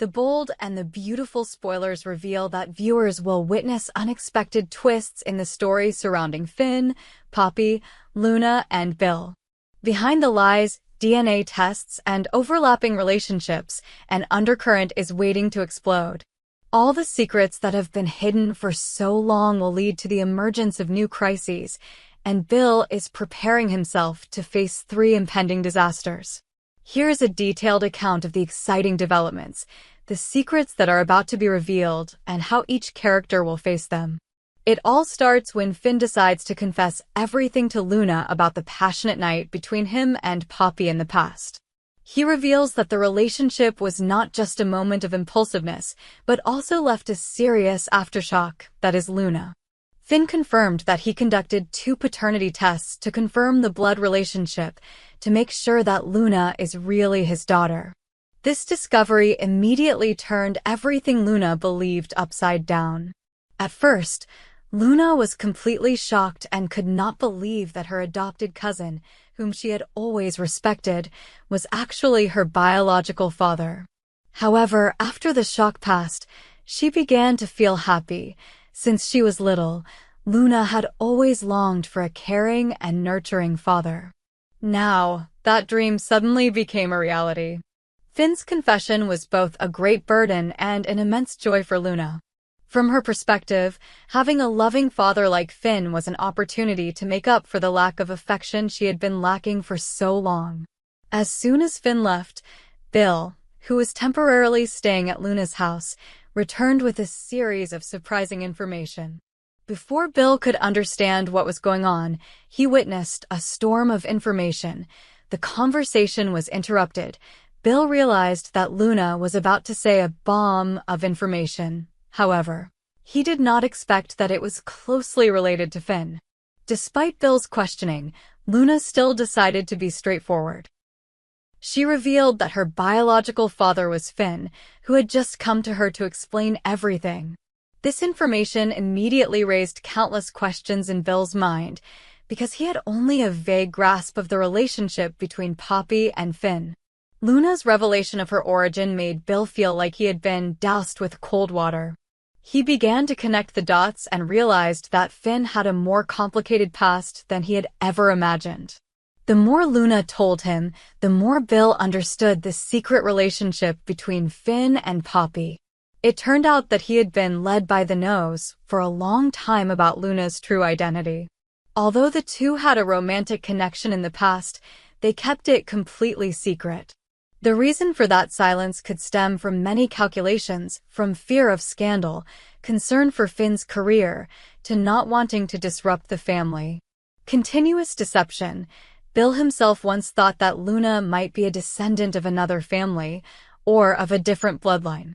The bold and the beautiful spoilers reveal that viewers will witness unexpected twists in the story surrounding Finn, Poppy, Luna, and Bill. Behind the lies, DNA tests, and overlapping relationships, an undercurrent is waiting to explode. All the secrets that have been hidden for so long will lead to the emergence of new crises, and Bill is preparing himself to face 3 impending disasters. Here's a detailed account of the exciting developments, the secrets that are about to be revealed, and how each character will face them. It all starts when Finn decides to confess everything to Luna about the passionate night between him and Poppy in the past. He reveals that the relationship was not just a moment of impulsiveness, but also left a serious aftershock, that is Luna. Finn confirmed that he conducted 2 paternity tests to confirm the blood relationship, to make sure that Luna is really his daughter. This discovery immediately turned everything Luna believed upside down. At first, Luna was completely shocked and could not believe that her adopted cousin, whom she had always respected, was actually her biological father. However, after the shock passed, she began to feel happy. Since she was little, Luna had always longed for a caring and nurturing father. Now, that dream suddenly became a reality. Finn's confession was both a great burden and an immense joy for Luna. From her perspective, having a loving father like Finn was an opportunity to make up for the lack of affection she had been lacking for so long. As soon as Finn left, Bill, who was temporarily staying at Luna's house, returned with a series of surprising information. Before Bill could understand what was going on, he witnessed a storm of information. The conversation was interrupted. Bill realized that Luna was about to say a bomb of information. However, he did not expect that it was closely related to Finn. Despite Bill's questioning, Luna still decided to be straightforward. She revealed that her biological father was Finn, who had just come to her to explain everything. This information immediately raised countless questions in Bill's mind, because he had only a vague grasp of the relationship between Poppy and Finn. Luna's revelation of her origin made Bill feel like he had been doused with cold water. He began to connect the dots and realized that Finn had a more complicated past than he had ever imagined. The more Luna told him, the more Bill understood the secret relationship between Finn and Poppy. It turned out that he had been led by the nose for a long time about Luna's true identity. Although the two had a romantic connection in the past, they kept it completely secret. The reason for that silence could stem from many calculations, from fear of scandal, concern for Finn's career, to not wanting to disrupt the family. Continuous deception. Bill himself once thought that Luna might be a descendant of another family, or of a different bloodline.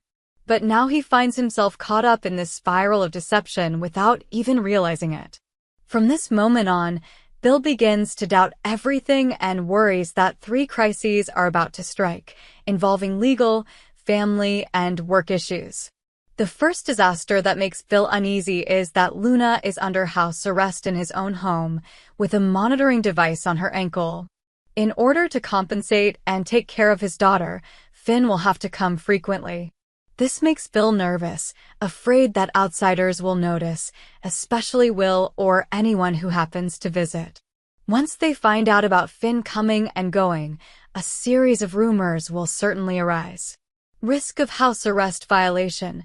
But now he finds himself caught up in this spiral of deception without even realizing it. From this moment on, Bill begins to doubt everything and worries that 3 crises are about to strike, involving legal, family, and work issues. The first disaster that makes Bill uneasy is that Luna is under house arrest in his own home, with a monitoring device on her ankle. In order to compensate and take care of his daughter, Finn will have to come frequently. This makes Bill nervous, afraid that outsiders will notice, especially Will or anyone who happens to visit. Once they find out about Finn coming and going, a series of rumors will certainly arise. Risk of house arrest violation.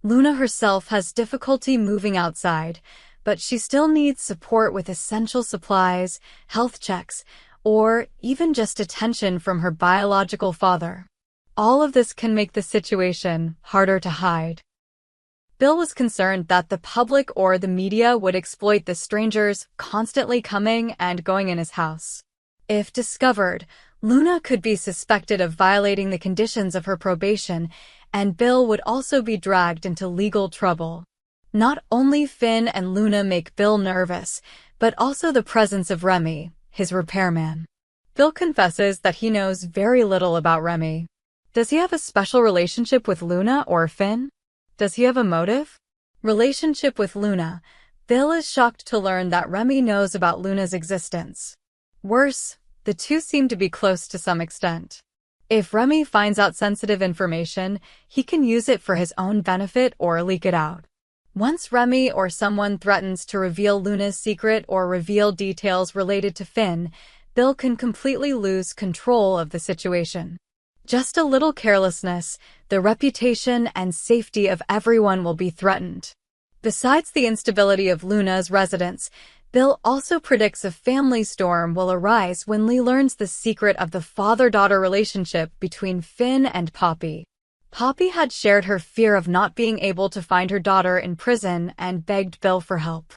Luna herself has difficulty moving outside, but she still needs support with essential supplies, health checks, or even just attention from her biological father. All of this can make the situation harder to hide. Bill was concerned that the public or the media would exploit the strangers constantly coming and going in his house. If discovered, Luna could be suspected of violating the conditions of her probation, and Bill would also be dragged into legal trouble. Not only Finn and Luna make Bill nervous, but also the presence of Remy, his repairman. Bill confesses that he knows very little about Remy. Does he have a special relationship with Luna or Finn? Does he have a motive? Relationship with Luna. Bill is shocked to learn that Remy knows about Luna's existence. Worse, the two seem to be close to some extent. If Remy finds out sensitive information, he can use it for his own benefit or leak it out. Once Remy or someone threatens to reveal Luna's secret or reveal details related to Finn, Bill can completely lose control of the situation. Just a little carelessness, the reputation and safety of everyone will be threatened. Besides the instability of Luna's residence, Bill also predicts a family storm will arise when Lee learns the secret of the father-daughter relationship between Finn and Poppy. Poppy had shared her fear of not being able to find her daughter in prison and begged Bill for help.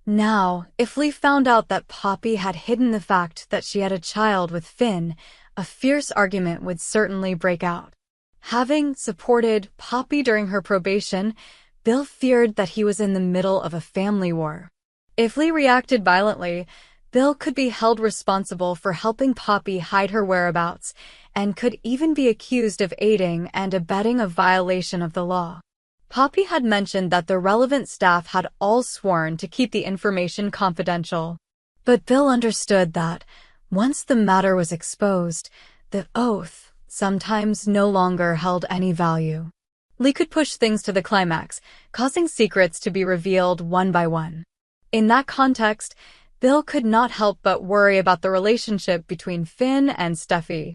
Now, if Lee found out that Poppy had hidden the fact that she had a child with Finn, a fierce argument would certainly break out. Having supported Poppy during her probation, Bill feared that he was in the middle of a family war. If Lee reacted violently, Bill could be held responsible for helping Poppy hide her whereabouts and could even be accused of aiding and abetting a violation of the law. Poppy had mentioned that the relevant staff had all sworn to keep the information confidential. But Bill understood that, once the matter was exposed, the oath sometimes no longer held any value. Lee could push things to the climax, causing secrets to be revealed one by one. In that context, Bill could not help but worry about the relationship between Finn and Steffi.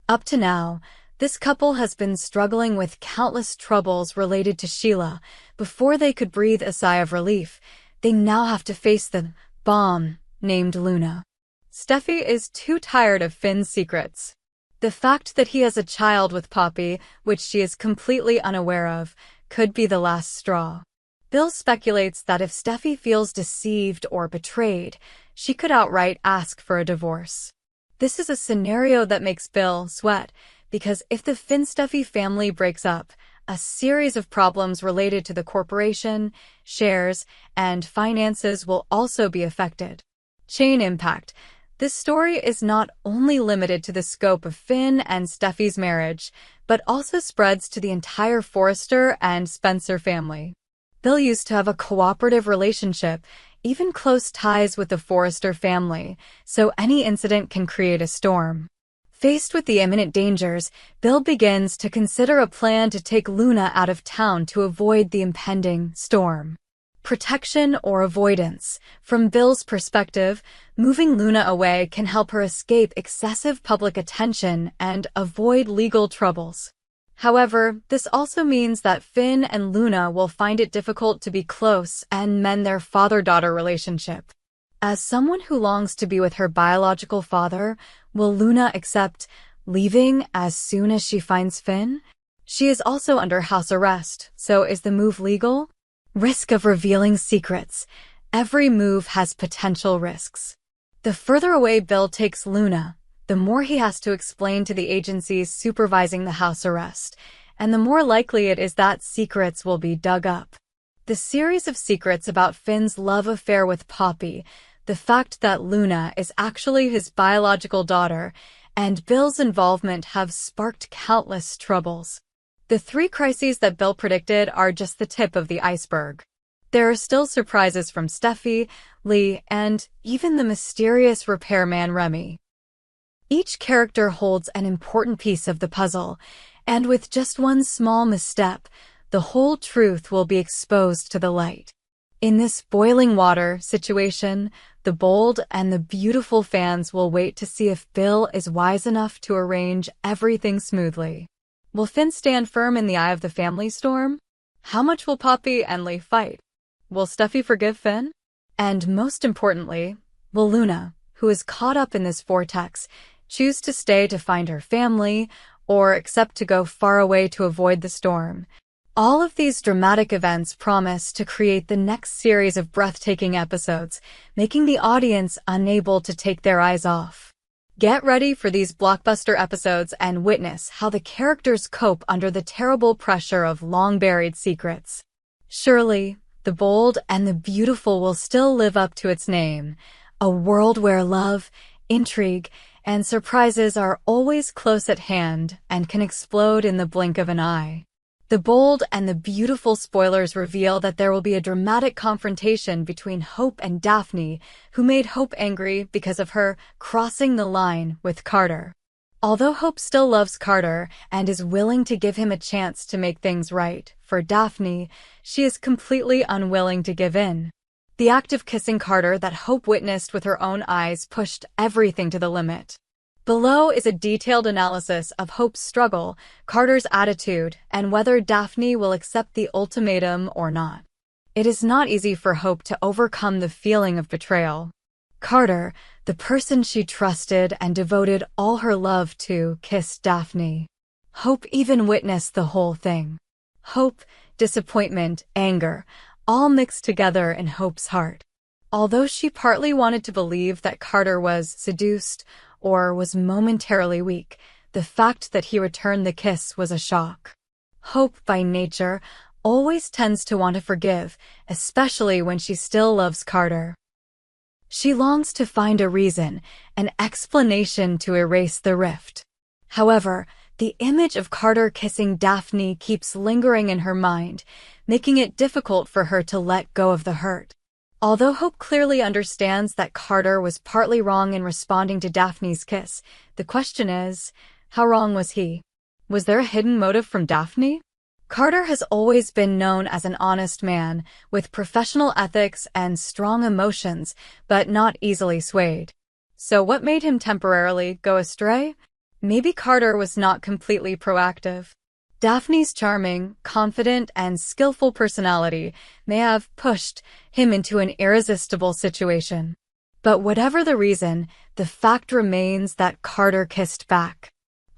Up to now, this couple has been struggling with countless troubles related to Sheila. Before they could breathe a sigh of relief, they now have to face the bomb named Luna. Steffi is too tired of Finn's secrets. The fact that he has a child with Poppy, which she is completely unaware of, could be the last straw. Bill speculates that if Steffi feels deceived or betrayed, she could outright ask for a divorce. This is a scenario that makes Bill sweat, because if the Finn-Steffi family breaks up, a series of problems related to the corporation, shares, and finances will also be affected. Chain impact. This story is not only limited to the scope of Finn and Steffi's marriage, but also spreads to the entire Forrester and Spencer family. Bill used to have a cooperative relationship, even close ties with the Forrester family, so any incident can create a storm. Faced with the imminent dangers, Bill begins to consider a plan to take Luna out of town to avoid the impending storm. Protection or avoidance. From Bill's perspective, moving Luna away can help her escape excessive public attention and avoid legal troubles. However, this also means that Finn and Luna will find it difficult to be close and mend their father-daughter relationship. As someone who longs to be with her biological father, will Luna accept leaving as soon as she finds Finn? She is also under house arrest, so is the move legal? Risk of revealing secrets. Every move has potential risks. The further away Bill takes Luna, the more he has to explain to the agencies supervising the house arrest, and the more likely it is that secrets will be dug up. The series of secrets about Finn's love affair with Poppy, the fact that Luna is actually his biological daughter, and Bill's involvement have sparked countless troubles. The three crises that Bill predicted are just the tip of the iceberg. There are still surprises from Steffi, Lee, and even the mysterious repairman Remy. Each character holds an important piece of the puzzle, and with just one small misstep, the whole truth will be exposed to the light. In this boiling water situation, the bold and the beautiful fans will wait to see if Bill is wise enough to arrange everything smoothly. Will Finn stand firm in the eye of the family storm? How much will Poppy and Lee fight? Will Steffi forgive Finn? And most importantly, will Luna, who is caught up in this vortex, choose to stay to find her family, or accept to go far away to avoid the storm? All of these dramatic events promise to create the next series of breathtaking episodes, making the audience unable to take their eyes off. Get ready for these blockbuster episodes and witness how the characters cope under the terrible pressure of long-buried secrets. Surely, the bold and the beautiful will still live up to its name, a world where love, intrigue, and surprises are always close at hand and can explode in the blink of an eye. The bold and the beautiful spoilers reveal that there will be a dramatic confrontation between Hope and Daphne, who made Hope angry because of her crossing the line with Carter. Although Hope still loves Carter and is willing to give him a chance to make things right, for Daphne, she is completely unwilling to give in. The act of kissing Carter that Hope witnessed with her own eyes pushed everything to the limit. Below is a detailed analysis of Hope's struggle, Carter's attitude, and whether Daphne will accept the ultimatum or not. It is not easy for Hope to overcome the feeling of betrayal. Carter, the person she trusted and devoted all her love to, kissed Daphne. Hope even witnessed the whole thing. Hope, disappointment, anger, all mixed together in Hope's heart. Although she partly wanted to believe that Carter was seduced or was momentarily weak, the fact that he returned the kiss was a shock. Hope, by nature, always tends to want to forgive, especially when she still loves Carter. She longs to find a reason, an explanation to erase the rift. However, the image of Carter kissing Daphne keeps lingering in her mind, making it difficult for her to let go of the hurt. Although Hope clearly understands that Carter was partly wrong in responding to Daphne's kiss, the question is, how wrong was he? Was there a hidden motive from Daphne? Carter has always been known as an honest man, with professional ethics and strong emotions, but not easily swayed. So what made him temporarily go astray? Maybe Carter was not completely proactive. Daphne's charming, confident, and skillful personality may have pushed him into an irresistible situation. But whatever the reason, the fact remains that Carter kissed back.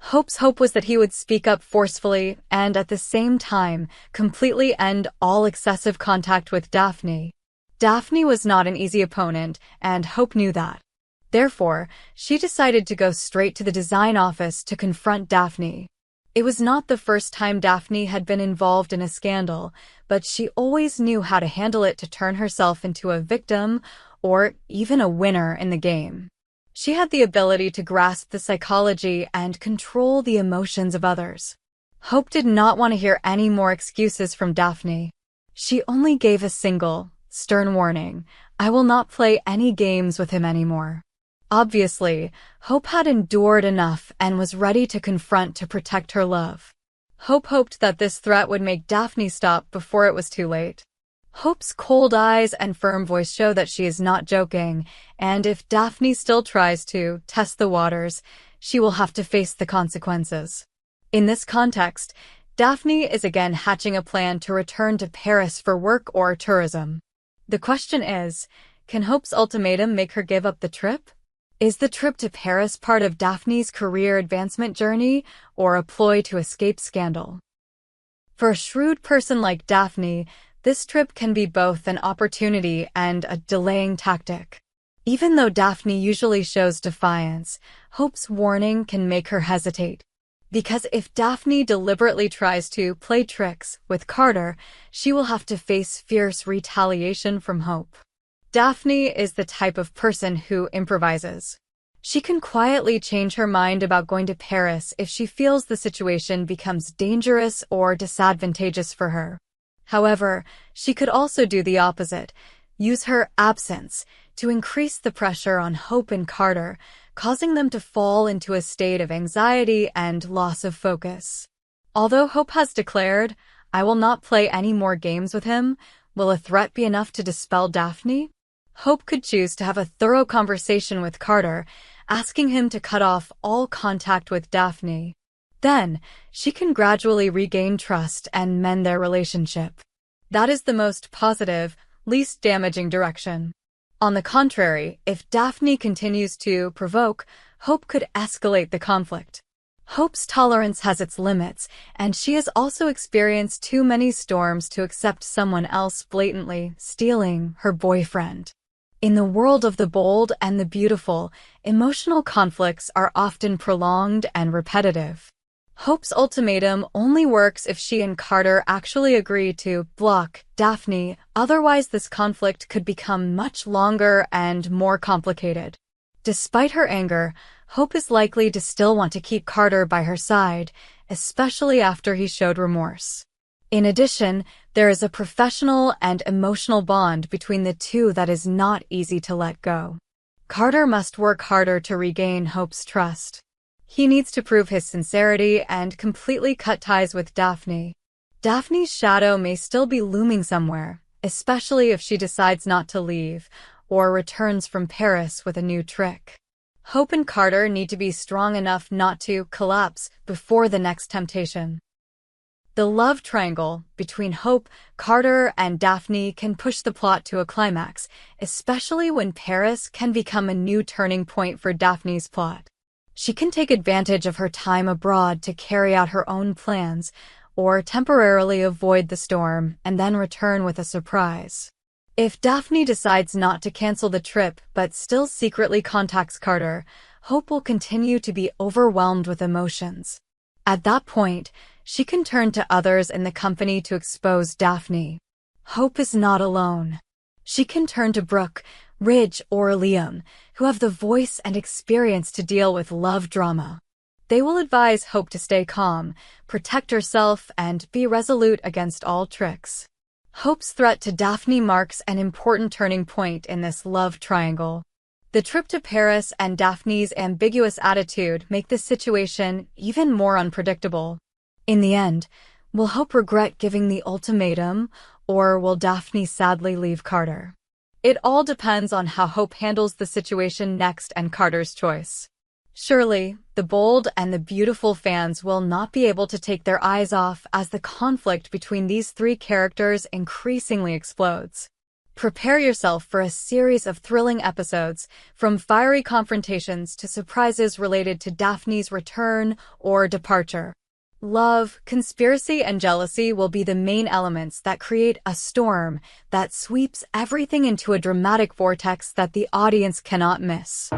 Hope's hope was that he would speak up forcefully and, at the same time, completely end all excessive contact with Daphne. Daphne was not an easy opponent, and Hope knew that. Therefore, she decided to go straight to the design office to confront Daphne. It was not the first time Daphne had been involved in a scandal, but she always knew how to handle it to turn herself into a victim or even a winner in the game. She had the ability to grasp the psychology and control the emotions of others. Hope did not want to hear any more excuses from Daphne. She only gave a single, stern warning: "I will not play any games with him anymore." Obviously, Hope had endured enough and was ready to confront to protect her love. Hope hoped that this threat would make Daphne stop before it was too late. Hope's cold eyes and firm voice show that she is not joking, and if Daphne still tries to test the waters, she will have to face the consequences. In this context, Daphne is again hatching a plan to return to Paris for work or tourism. The question is, can Hope's ultimatum make her give up the trip? Is the trip to Paris part of Daphne's career advancement journey or a ploy to escape scandal? For a shrewd person like Daphne, this trip can be both an opportunity and a delaying tactic. Even though Daphne usually shows defiance, Hope's warning can make her hesitate. Because if Daphne deliberately tries to play tricks with Carter, she will have to face fierce retaliation from Hope. Daphne is the type of person who improvises. She can quietly change her mind about going to Paris if she feels the situation becomes dangerous or disadvantageous for her. However, she could also do the opposite, use her absence to increase the pressure on Hope and Carter, causing them to fall into a state of anxiety and loss of focus. Although Hope has declared, "I will not play any more games with him," will a threat be enough to dispel Daphne? Hope could choose to have a thorough conversation with Carter, asking him to cut off all contact with Daphne. Then, she can gradually regain trust and mend their relationship. That is the most positive, least damaging direction. On the contrary, if Daphne continues to provoke, Hope could escalate the conflict. Hope's tolerance has its limits, and she has also experienced too many storms to accept someone else blatantly stealing her boyfriend. In the world of the bold and the beautiful, emotional conflicts are often prolonged and repetitive. Hope's ultimatum only works if she and Carter actually agree to block Daphne, otherwise this conflict could become much longer and more complicated. Despite her anger, Hope is likely to still want to keep Carter by her side, especially after he showed remorse. In addition, there is a professional and emotional bond between the two that is not easy to let go. Carter must work harder to regain Hope's trust. He needs to prove his sincerity and completely cut ties with Daphne. Daphne's shadow may still be looming somewhere, especially if she decides not to leave or returns from Paris with a new trick. Hope and Carter need to be strong enough not to collapse before the next temptation. The love triangle between Hope, Carter, and Daphne can push the plot to a climax, especially when Paris can become a new turning point for Daphne's plot. She can take advantage of her time abroad to carry out her own plans, or temporarily avoid the storm and then return with a surprise. If Daphne decides not to cancel the trip but still secretly contacts Carter, Hope will continue to be overwhelmed with emotions. At that point, she can turn to others in the company to expose Daphne. Hope is not alone. She can turn to Brooke, Ridge, or Liam, who have the voice and experience to deal with love drama. They will advise Hope to stay calm, protect herself, and be resolute against all tricks. Hope's threat to Daphne marks an important turning point in this love triangle. The trip to Paris and Daphne's ambiguous attitude make this situation even more unpredictable. In the end, will Hope regret giving the ultimatum, or will Daphne sadly leave Carter? It all depends on how Hope handles the situation next and Carter's choice. Surely, the bold and the beautiful fans will not be able to take their eyes off as the conflict between these three characters increasingly explodes. Prepare yourself for a series of thrilling episodes, from fiery confrontations to surprises related to Daphne's return or departure. Love, conspiracy, and jealousy will be the main elements that create a storm that sweeps everything into a dramatic vortex that the audience cannot miss.